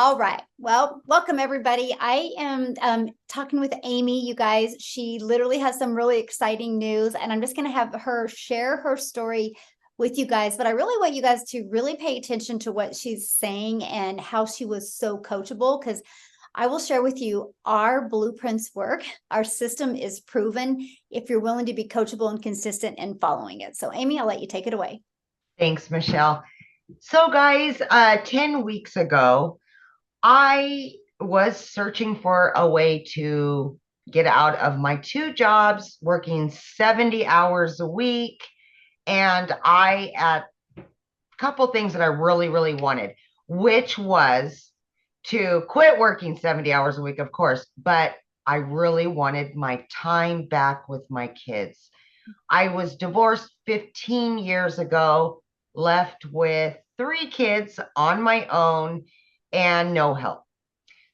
All right. Well, welcome everybody. I am talking with Amy, you guys. She literally has some really exciting news, and I'm just going to have her share her story with you guys. But I really want you guys to really pay attention to what she's saying and how she was so coachable, because I will share with you our blueprints work. Our system is proven if you're willing to be coachable and consistent in following it. So, Amy, I'll let you take it away. Thanks, Michelle. So, guys, 10 weeks ago, I was searching for a way to get out of my two jobs, working 70 hours a week. And I had a couple things that I really, really wanted, which was to quit working 70 hours a week, of course, but I really wanted my time back with my kids. I was divorced 15 years ago, left with three kids on my own and no help.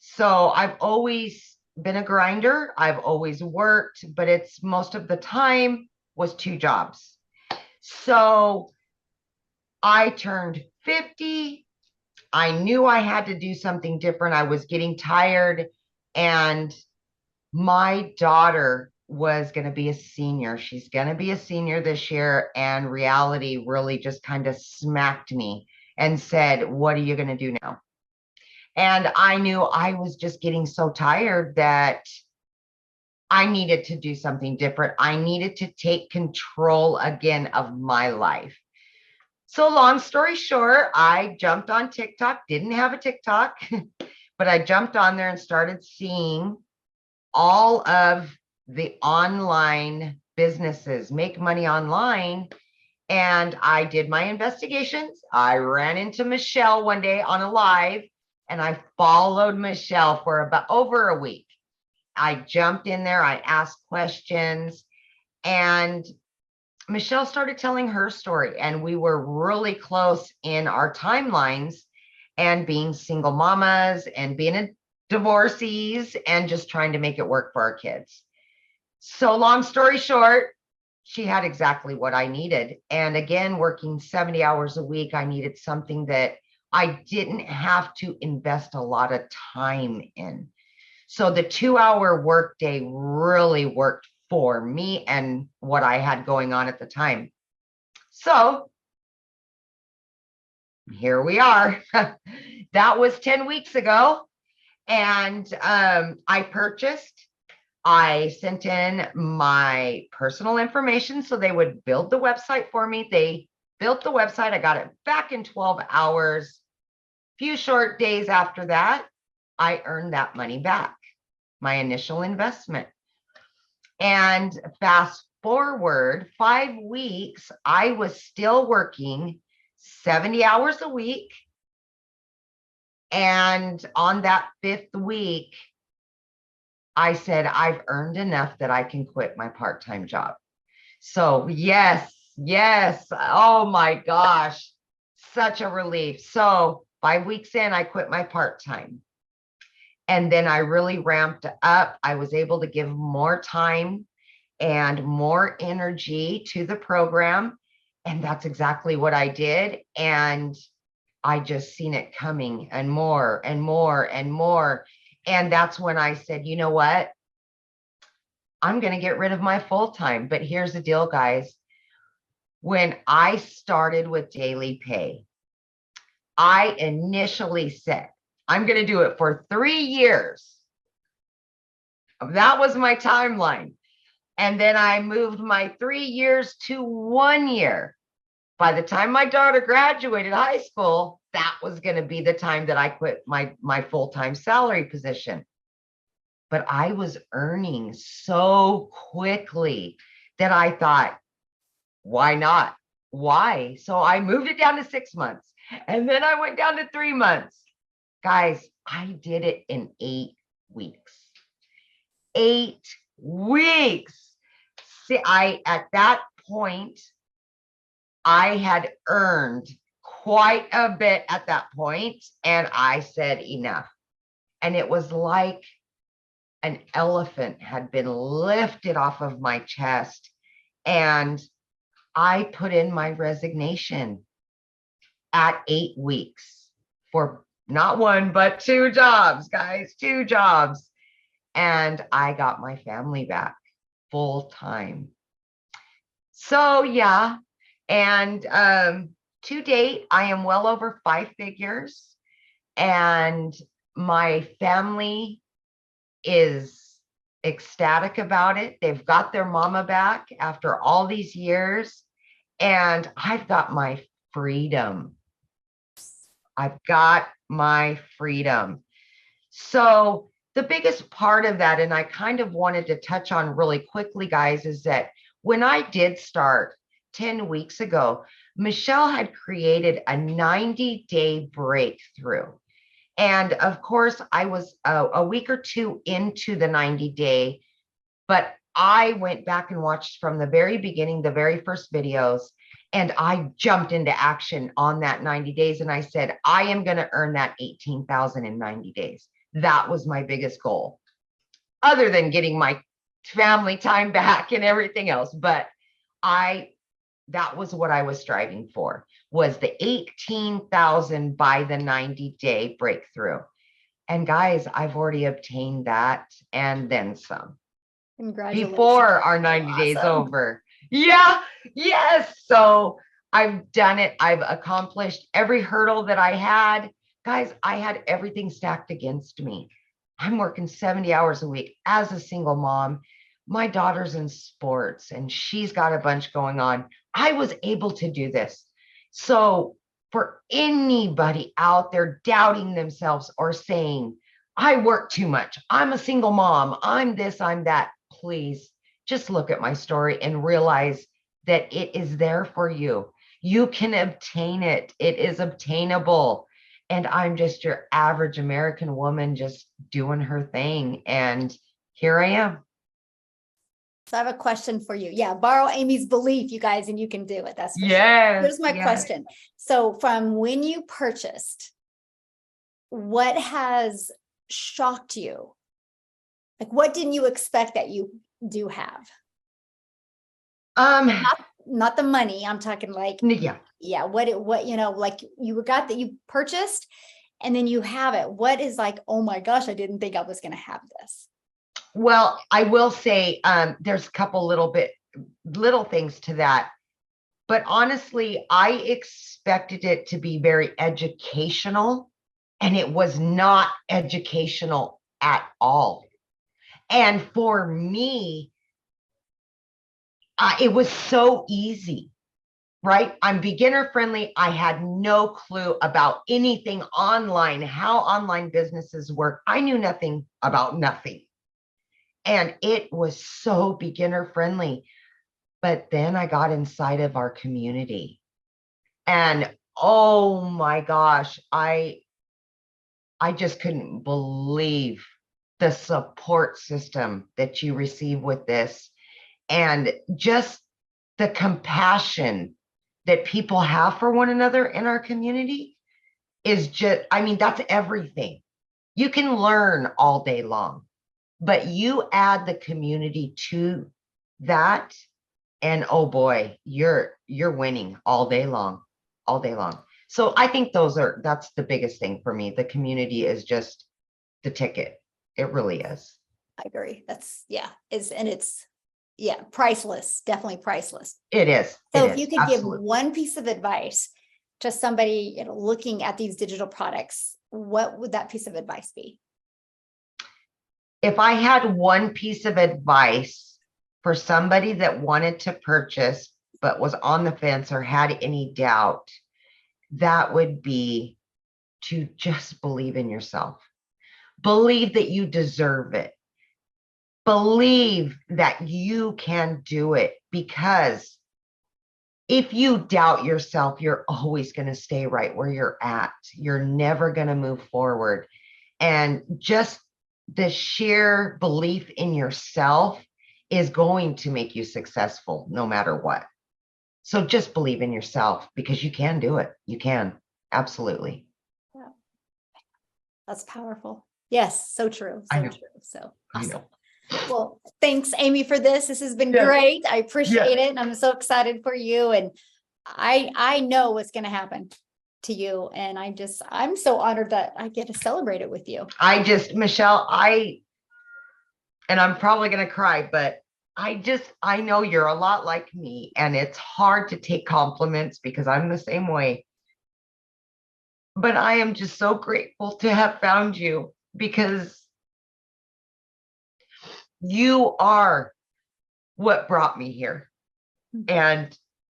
So I've always been a grinder. I've always worked, but it's most of the time was two jobs. So I turned 50. I knew I had to do something different. I was getting tired, and my daughter was going to be a senior. She's going to be a senior this year. And reality really just kind of smacked me and said, "What are you going to do now?" And I knew I was just getting so tired that I needed to do something different. I needed to take control again of my life. So, long story short, I jumped on TikTok, didn't have a TikTok, but I jumped on there and started seeing all of the online businesses make money online. And I did my investigations. I ran into Michelle one day on a live, and I followed Michelle for about over a week. I jumped in there, I asked questions, and Michelle started telling her story. And we were really close in our timelines and being single mamas and being a divorcees and just trying to make it work for our kids. So, long story short, she had exactly what I needed. And again, working 70 hours a week, I needed something that I didn't have to invest a lot of time in. So the 2-hour workday really worked for me and what I had going on at the time. So here we are. That was 10 weeks ago. And I sent in my personal information so they would build the website for me. They built the website. I got it back in 12 hours. Few short days after that, I earned that money back, my initial investment. And fast forward 5 weeks, I was still working 70 hours a week. And on that 5th week, I said, I've earned enough that I can quit my part-time job. So yes. Oh my gosh, such a relief. So 5 weeks in, I quit my part-time. And then I really ramped up. I was able to give more time and more energy to the program. And that's exactly what I did. And I just seen it coming and more and more and more. And that's when I said, you know what? I'm going to get rid of my full-time. But here's the deal, guys. When I started with Daily Pay, I initially said, I'm going to do it for 3 years. That was my timeline. And then I moved my 3 years to 1 year. By the time my daughter graduated high school, that was going to be the time that I quit my full-time salary position. But I was earning so quickly that I thought, why not? Why? So I moved it down to 6 months, and then I went down to 3 months. Guys, I did it in 8 weeks. 8 weeks. See, at that point, I had earned quite a bit at that point, and I said enough. And it was like an elephant had been lifted off of my chest, and I put in my resignation. at 8 weeks for not one, but 2 jobs, guys, 2 jobs. And I got my family back full time. So yeah. And to date, I am well over 5 figures, and my family is ecstatic about it. They've got their mama back after all these years, and I've got my freedom. I've got my freedom. So the biggest part of that, and I kind of wanted to touch on really quickly, guys, is that when I did start 10 weeks ago, Michelle had created a 90-day breakthrough. And of course, I was a week or 2 into the 90-day, but I went back and watched from the very beginning, the very first videos, and I jumped into action on that 90 days. And I said, I am going to earn that 18,000 in 90 days. That was my biggest goal, other than getting my family time back and everything else. But that was what I was striving for, was the 18,000 by the 90-day breakthrough. And guys, I've already obtained that and then some. Congratulations. Before our 90 days over. Yeah, yes. So I've done it. I've accomplished every hurdle that I had. Guys, I had everything stacked against me. I'm working 70 hours a week as a single mom. My daughter's in sports and she's got a bunch going on. I was able to do this. So for anybody out there doubting themselves or saying, I work too much, I'm a single mom, I'm this, I'm that, please just look at my story and realize that it is there for you. You can obtain it. It is obtainable. And I'm just your average American woman just doing her thing. And here I am. So I have a question for you. Yeah, borrow Amy's belief, you guys, and you can do it. That's for yes. Sure. Here's my question. So from when you purchased, what has shocked you? Like, what didn't you expect that you do have? Not the money. I'm talking like, yeah. What, you know, like you got that you purchased and then you have it. What is like, oh my gosh, I didn't think I was going to have this. Well, I will say there's a couple little things to that. But honestly, I expected it to be very educational, and it was not educational at all. And for me, it was so easy, right? I'm beginner friendly. I had no clue about anything online, how online businesses work. I knew nothing about nothing. And it was so beginner friendly. But then I got inside of our community and oh my gosh, I just couldn't believe the support system that you receive with this, and just the compassion that people have for one another in our community is just, I mean, that's everything. You can learn all day long, but you add the community to that, and oh boy, you're winning all day long, all day long. So I think that's the biggest thing for me. The community is just the ticket. It really is. I agree. That's it's priceless, definitely priceless. It is. So if you could give one piece of advice to somebody, you know, looking at these digital products, what would that piece of advice be? If I had one piece of advice for somebody that wanted to purchase but was on the fence or had any doubt, that would be to just believe in yourself. Believe that you deserve it. Believe that you can do it, because if you doubt yourself, you're always going to stay right where you're at. You're never going to move forward. And just the sheer belief in yourself is going to make you successful no matter what. So just believe in yourself, because you can do it. You can. Absolutely. Yeah. That's powerful. Yes. So true. So true. So awesome. Well, thanks, Amy, for this. This has been great. I appreciate it. And I'm so excited for you. And I know what's going to happen. to you. And I'm so honored that I get to celebrate it with you. Michelle, and I'm probably going to cry, but I know you're a lot like me, and it's hard to take compliments because I'm the same way. But I am just so grateful to have found you, because you are what brought me here. And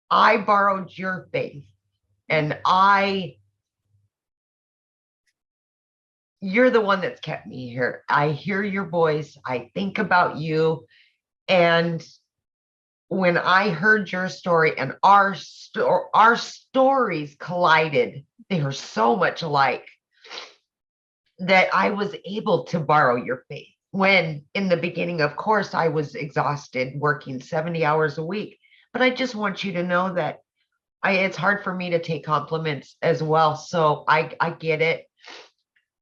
I borrowed your faith, and you're the one that's kept me here. I hear your voice. I think about you. And when I heard your story and our stories collided, they are so much alike, that I was able to borrow your faith. When in the beginning, of course, I was exhausted working 70 hours a week. But I just want you to know that it's hard for me to take compliments as well. So I get it.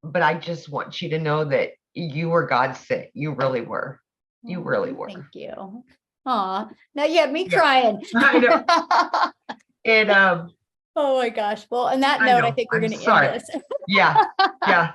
But I just want you to know that you were God sent. You really were. You really were. Thank you. Aw, now you have me crying. I know. And oh my gosh. Well, on that note, I think we're going to end this. Yeah. Yeah.